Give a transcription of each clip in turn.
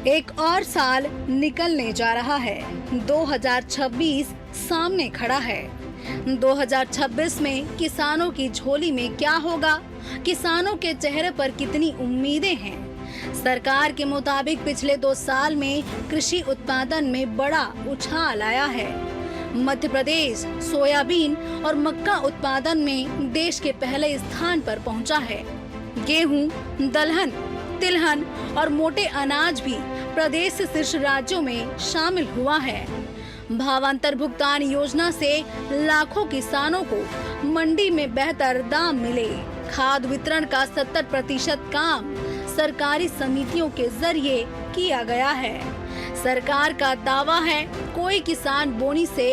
एक और साल निकलने जा रहा है। 2026 सामने खड़ा है। 2026 में किसानों की झोली में क्या होगा? किसानों के चेहरे पर कितनी उम्मीदें हैं? सरकार के मुताबिक पिछले 2 साल में कृषि उत्पादन में बड़ा उछाल आया है। मध्य प्रदेश सोयाबीन और मक्का उत्पादन में देश के पहले स्थान पर पहुंचा है। गेहूं, दलहन, तिलहन और मोटे अनाज भी प्रदेश से शीर्ष राज्यों में शामिल हुआ है। भावांतर भुगतान योजना से लाखों किसानों को मंडी में बेहतर दाम मिले। खाद वितरण का 70% काम सरकारी समितियों के जरिए किया गया है। सरकार का दावा है कोई किसान बोनी से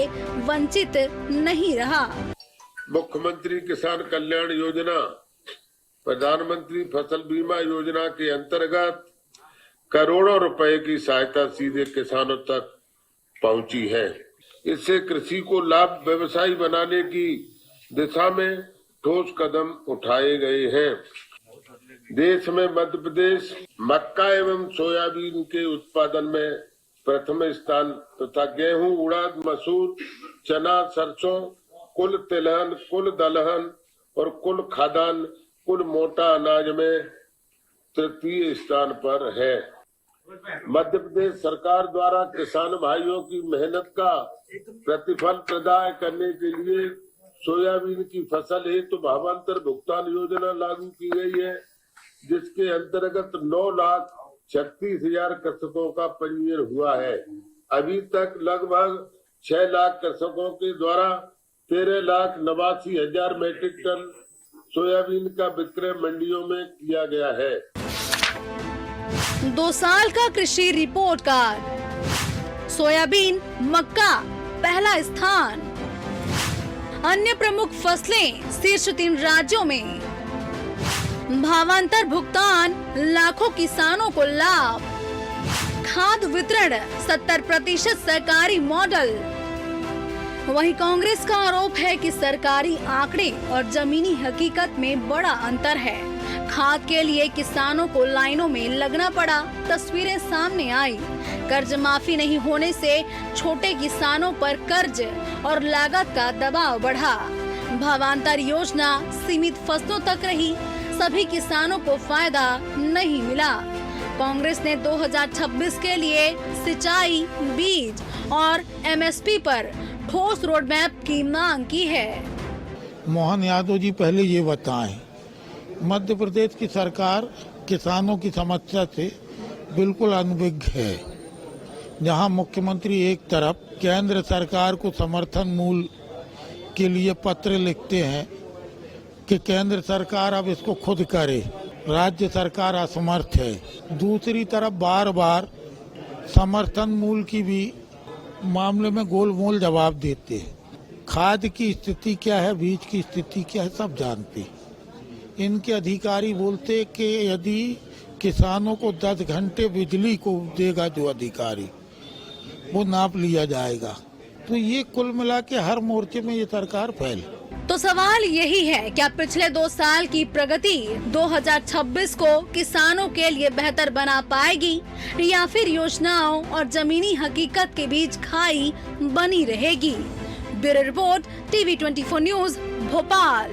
वंचित नहीं रहा। मुख्यमंत्री किसान कल्याण योजना, प्रधानमंत्री फसल बीमा योजना के अंतर्गत करोड़ों रुपए की सहायता सीधे किसानों तक पहुंची है। इससे कृषि को लाभ व्यवसायी बनाने की दिशा में ठोस कदम उठाए गए हैं। देश में मध्य प्रदेश मक्का एवं सोयाबीन के उत्पादन में प्रथम स्थान तथा गेहूं, उड़द, मसूर, चना, सरसों, कुल तिलहन, कुल दलहन और कुल खाद्यान्न, कुल मोटा अनाज में तृतीय स्थान पर है। मध्य प्रदेश सरकार द्वारा किसान भाइयों की मेहनत का प्रतिफल प्रदान करने के लिए सोयाबीन की फसल हेतु भावांतर भुगतान योजना लागू की गई है, जिसके अंतर्गत 9,36,000 कृषकों का पंजीयन हुआ है। अभी तक लगभग 6 लाख कृषकों के द्वारा 13,89,000 मीट्रिक टन सोयाबीन का विक्रय मंडियों में किया गया है। 2 साल का कृषि रिपोर्ट कार्ड। सोयाबीन, मक्का पहला स्थान। अन्य प्रमुख फसलें शीर्ष 3 राज्यों में। भावांतर भुगतान लाखों किसानों को लाभ। खाद वितरण 70% सरकारी मॉडल। वहीं कांग्रेस का आरोप है कि सरकारी आंकड़े और जमीनी हकीकत में बड़ा अंतर है। खाद के लिए किसानों को लाइनों में लगना पड़ा, तस्वीरें सामने आई। कर्ज माफी नहीं होने से छोटे किसानों पर कर्ज और लागत का दबाव बढ़ा। भावांतर योजना सीमित फसलों तक रही, सभी किसानों को फायदा नहीं मिला। कांग्रेस ने 2026 के लिए सिंचाई, बीज और एमएसपी पर ठोस रोडमैप की मांग की है। मोहन यादव जी, पहले ये बताएं, मध्य प्रदेश की सरकार किसानों की समस्या से बिल्कुल अनभिज्ञ है। जहां मुख्यमंत्री एक तरफ केंद्र सरकार को समर्थन मूल्य के लिए पत्र लिखते हैं कि केंद्र सरकार अब इसको खुद करे, राज्य सरकार असमर्थ है। दूसरी तरफ बार बार समर्थन मूल्य की भी मामले में गोलमोल जवाब देते हैं। खाद की स्थिति क्या है, बीज की स्थिति क्या है, सब जानते हैं। इनके अधिकारी बोलते कि यदि किसानों को 10 घंटे बिजली को देगा जो अधिकारी, वो नाप लिया जाएगा। तो ये कुल मिला के हर मोर्चे में ये सरकार फेल। तो सवाल यही है, क्या पिछले 2 साल की प्रगति 2026 को किसानों के लिए बेहतर बना पाएगी, या फिर योजनाओं और जमीनी हकीकत के बीच खाई बनी रहेगी? Bureau report, TV 24 news, Bhopal.